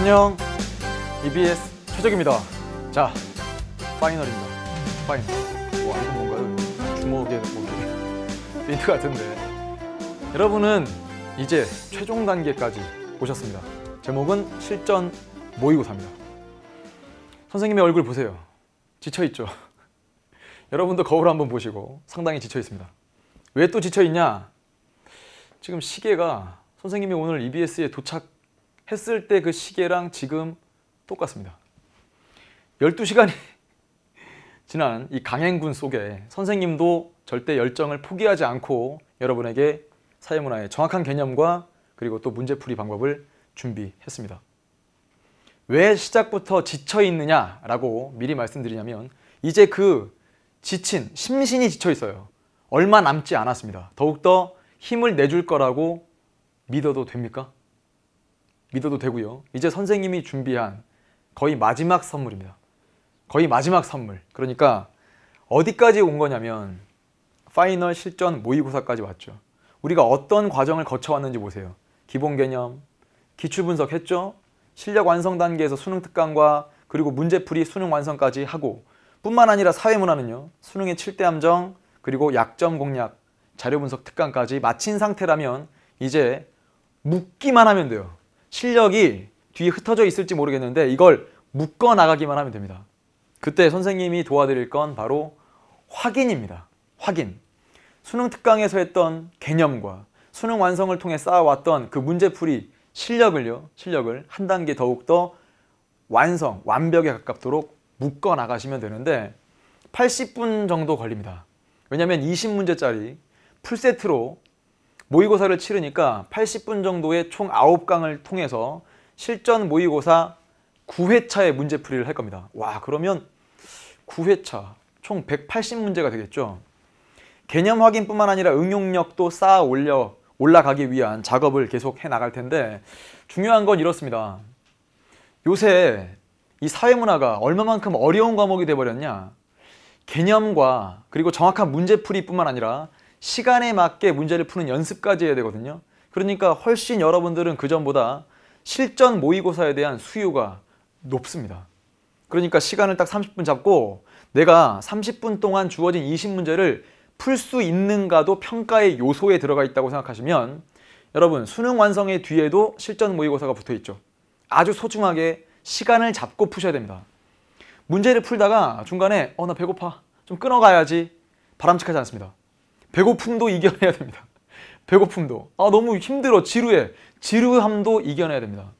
안녕, EBS 최적입니다. 자, 파이널입니다. 파이널. 와, 이건 뭔가요? 주먹에 빈트 같은데. 여러분은 이제 최종 단계까지 오셨습니다. 제목은 실전 모의고사입니다. 선생님의 얼굴 보세요. 지쳐있죠? 여러분도 거울 한번 보시고 상당히 지쳐있습니다. 왜 또 지쳐있냐? 지금 시계가 선생님이 오늘 EBS에 도착했을 때 그 시계랑 지금 똑같습니다. 12시간이 지난 이 강행군 속에 선생님도 절대 열정을 포기하지 않고 여러분에게 사회문화의 정확한 개념과 그리고 또 문제풀이 방법을 준비했습니다. 왜 시작부터 지쳐있느냐라고 미리 말씀드리냐면 이제 그 지친, 심신이 지쳐있어요. 얼마 남지 않았습니다. 더욱더 힘을 내줄 거라고 믿어도 됩니까? 믿어도 되고요. 이제 선생님이 준비한 거의 마지막 선물입니다. 거의 마지막 선물. 그러니까 어디까지 온 거냐면 파이널 실전 모의고사까지 왔죠. 우리가 어떤 과정을 거쳐왔는지 보세요. 기본 개념, 기출 분석했죠? 실력 완성 단계에서 수능 특강과 그리고 문제풀이 수능 완성까지 하고 뿐만 아니라 사회문화는요. 수능의 7대 함정 그리고 약점 공략, 자료 분석 특강까지 마친 상태라면 이제 묶기만 하면 돼요. 실력이 뒤에 흩어져 있을지 모르겠는데 이걸 묶어 나가기만 하면 됩니다. 그때 선생님이 도와드릴 건 바로 확인입니다. 확인. 수능 특강에서 했던 개념과 수능 완성을 통해 쌓아왔던 그 문제풀이 실력을 한 단계 더욱더 완성, 완벽에 가깝도록 묶어 나가시면 되는데 80분 정도 걸립니다. 왜냐하면 20문제짜리 풀세트로 모의고사를 치르니까 80분 정도의 총 9강을 통해서 실전 모의고사 9회차의 문제풀이를 할 겁니다. 와, 그러면 9회차 총 180문제가 되겠죠. 개념 확인뿐만 아니라 응용력도 쌓아 올라가기 위한 작업을 계속 해 나갈 텐데 중요한 건 이렇습니다. 요새 이 사회문화가 얼마만큼 어려운 과목이 돼버렸냐. 개념과 그리고 정확한 문제풀이뿐만 아니라 시간에 맞게 문제를 푸는 연습까지 해야 되거든요. 그러니까 훨씬 여러분들은 그전보다 실전 모의고사에 대한 수요가 높습니다. 그러니까 시간을 딱 30분 잡고 내가 30분 동안 주어진 20문제를 풀 수 있는가도 평가의 요소에 들어가 있다고 생각하시면 여러분 수능 완성의 뒤에도 실전 모의고사가 붙어있죠. 아주 소중하게 시간을 잡고 푸셔야 됩니다. 문제를 풀다가 중간에 나 배고파 좀 끊어가야지 바람직하지 않습니다. 배고픔도 이겨내야 됩니다. 배고픔도 너무 힘들어 지루해 지루함도 이겨내야 됩니다.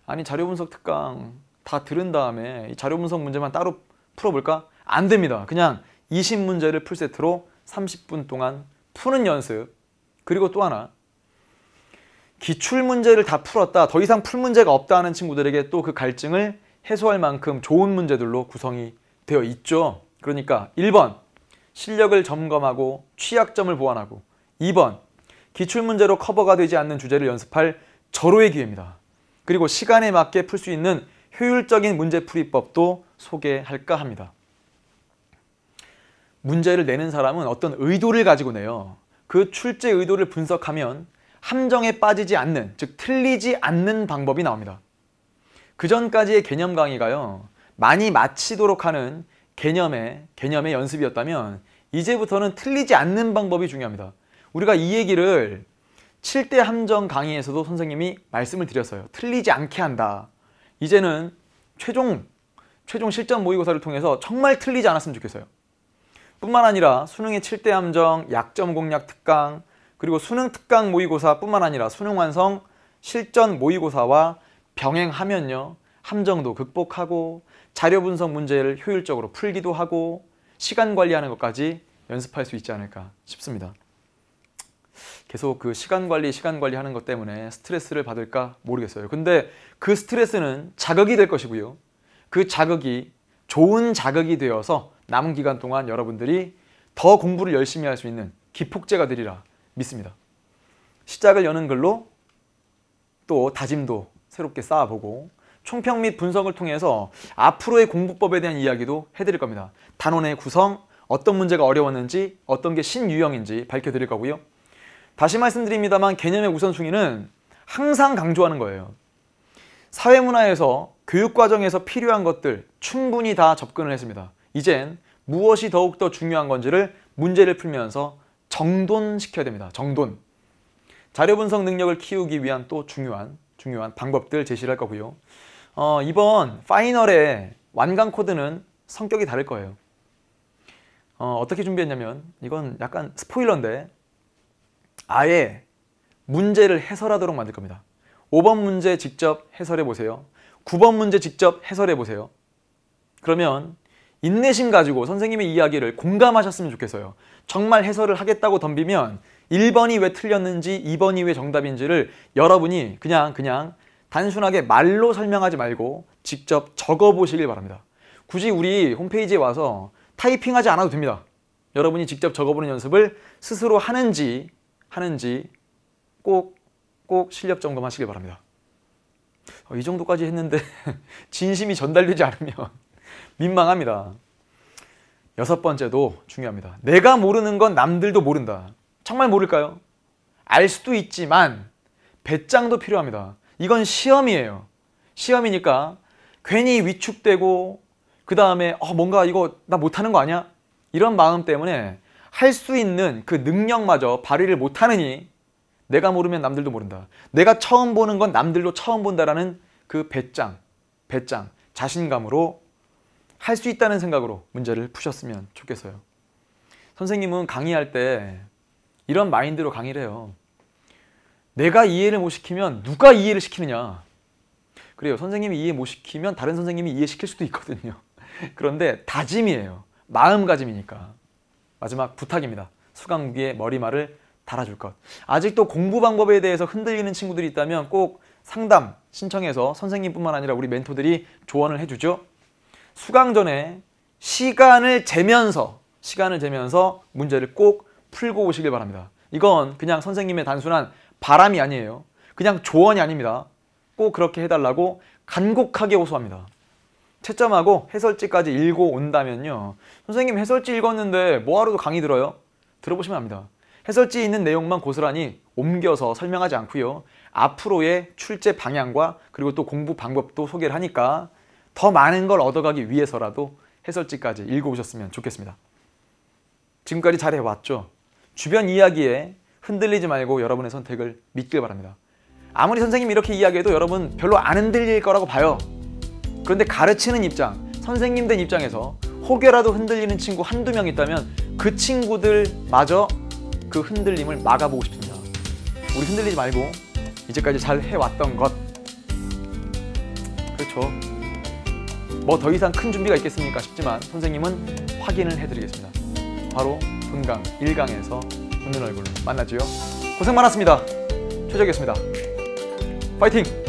아니 자료 분석 특강 다 들은 다음에 이 자료 분석 문제만 따로 풀어볼까? 안 됩니다. 그냥 20문제를 풀세트로 30분 동안 푸는 연습. 그리고 또 하나 기출문제를 다 풀었다 더 이상 풀 문제가 없다 하는 친구들에게 또 그 갈증을 해소할 만큼 좋은 문제들로 구성이 되어 있죠. 그러니까 1번 실력을 점검하고 취약점을 보완하고 2번 기출문제로 커버가 되지 않는 주제를 연습할 절호의 기회입니다. 그리고 시간에 맞게 풀 수 있는 효율적인 문제풀이법도 소개할까 합니다. 문제를 내는 사람은 어떤 의도를 가지고 내요. 그 출제 의도를 분석하면 함정에 빠지지 않는, 즉 틀리지 않는 방법이 나옵니다. 그 전까지의 개념 강의가요. 많이 마치도록 하는 개념의 연습이었다면 이제부터는 틀리지 않는 방법이 중요합니다. 우리가 이 얘기를 7대 함정 강의에서도 선생님이 말씀을 드렸어요. 틀리지 않게 한다. 이제는 최종 실전 모의고사를 통해서 정말 틀리지 않았으면 좋겠어요. 뿐만 아니라 수능의 7대 함정, 약점 공략 특강, 그리고 수능 특강 모의고사 뿐만 아니라 수능 완성 실전 모의고사와 병행하면요. 함정도 극복하고 자료 분석 문제를 효율적으로 풀기도 하고 시간 관리하는 것까지 연습할 수 있지 않을까 싶습니다. 계속 그 시간 관리 하는 것 때문에 스트레스를 받을까 모르겠어요. 근데 그 스트레스는 자극이 될 것이고요. 그 자극이 좋은 자극이 되어서 남은 기간 동안 여러분들이 더 공부를 열심히 할 수 있는 기폭제가 되리라 믿습니다. 시작을 여는 글로 또 다짐도 새롭게 쌓아보고 총평 및 분석을 통해서 앞으로의 공부법에 대한 이야기도 해드릴 겁니다. 단원의 구성, 어떤 문제가 어려웠는지, 어떤 게 신유형인지 밝혀드릴 거고요. 다시 말씀드립니다만 개념의 우선순위는 항상 강조하는 거예요. 사회문화에서 교육과정에서 필요한 것들 충분히 다 접근을 했습니다. 이젠 무엇이 더욱더 중요한 건지를 문제를 풀면서 정돈시켜야 됩니다. 정돈. 자료 분석 능력을 키우기 위한 또 중요한 방법들 제시를 할 거고요. 이번 파이널의 완강 코드는 성격이 다를 거예요. 어떻게 준비했냐면, 이건 약간 스포일러인데 아예 문제를 해설하도록 만들 겁니다. 5번 문제 직접 해설해 보세요. 9번 문제 직접 해설해 보세요. 그러면 인내심 가지고 선생님의 이야기를 공감하셨으면 좋겠어요. 정말 해설을 하겠다고 덤비면 1번이 왜 틀렸는지 2번이 왜 정답인지를 여러분이 그냥 단순하게 말로 설명하지 말고 직접 적어보시길 바랍니다. 굳이 우리 홈페이지에 와서 타이핑하지 않아도 됩니다. 여러분이 직접 적어보는 연습을 스스로 하는지 꼭 실력 점검 하시길 바랍니다. 이 정도까지 했는데 진심이 전달되지 않으면 민망합니다. 6번째도 중요합니다. 내가 모르는 건 남들도 모른다. 정말 모를까요? 알 수도 있지만 배짱도 필요합니다. 이건 시험이에요. 시험이니까 괜히 위축되고 그 다음에 뭔가 이거 나 못하는 거 아니야? 이런 마음 때문에 할 수 있는 그 능력마저 발휘를 못하느니 내가 모르면 남들도 모른다. 내가 처음 보는 건 남들도 처음 본다라는 그 배짱, 자신감으로 할 수 있다는 생각으로 문제를 푸셨으면 좋겠어요. 선생님은 강의할 때 이런 마인드로 강의를 해요. 내가 이해를 못 시키면 누가 이해를 시키느냐. 그래요. 선생님이 이해 못 시키면 다른 선생님이 이해시킬 수도 있거든요. 그런데 다짐이에요. 마음가짐이니까. 마지막 부탁입니다. 수강무기에 머리말을 달아줄 것. 아직도 공부 방법에 대해서 흔들리는 친구들이 있다면 꼭 상담 신청해서 선생님뿐만 아니라 우리 멘토들이 조언을 해주죠. 수강 전에 시간을 재면서 문제를 꼭 풀고 오시길 바랍니다. 이건 그냥 선생님의 단순한 바람이 아니에요. 그냥 조언이 아닙니다. 꼭 그렇게 해달라고 간곡하게 호소합니다. 채점하고 해설지까지 읽고 온다면요. 선생님 해설지 읽었는데 뭐하러 강의 들어요? 들어보시면 압니다. 해설지에 있는 내용만 고스란히 옮겨서 설명하지 않고요. 앞으로의 출제 방향과 그리고 또 공부 방법도 소개를 하니까 더 많은 걸 얻어가기 위해서라도 해설지까지 읽어오셨으면 좋겠습니다. 지금까지 잘 해왔죠? 주변 이야기에 흔들리지 말고 여러분의 선택을 믿길 바랍니다. 아무리 선생님이 이렇게 이야기해도 여러분 별로 안 흔들릴 거라고 봐요. 그런데 가르치는 입장, 선생님 된 입장에서 혹여라도 흔들리는 친구 한두 명 있다면 그 친구들마저 그 흔들림을 막아보고 싶습니다. 우리 흔들리지 말고 이제까지 잘 해왔던 것, 그렇죠. 뭐 더 이상 큰 준비가 있겠습니까 싶지만 선생님은 확인을 해드리겠습니다. 바로 본강 1강에서 웃는 얼굴로 만나지요. 고생 많았습니다. 최적이었습니다. 파이팅!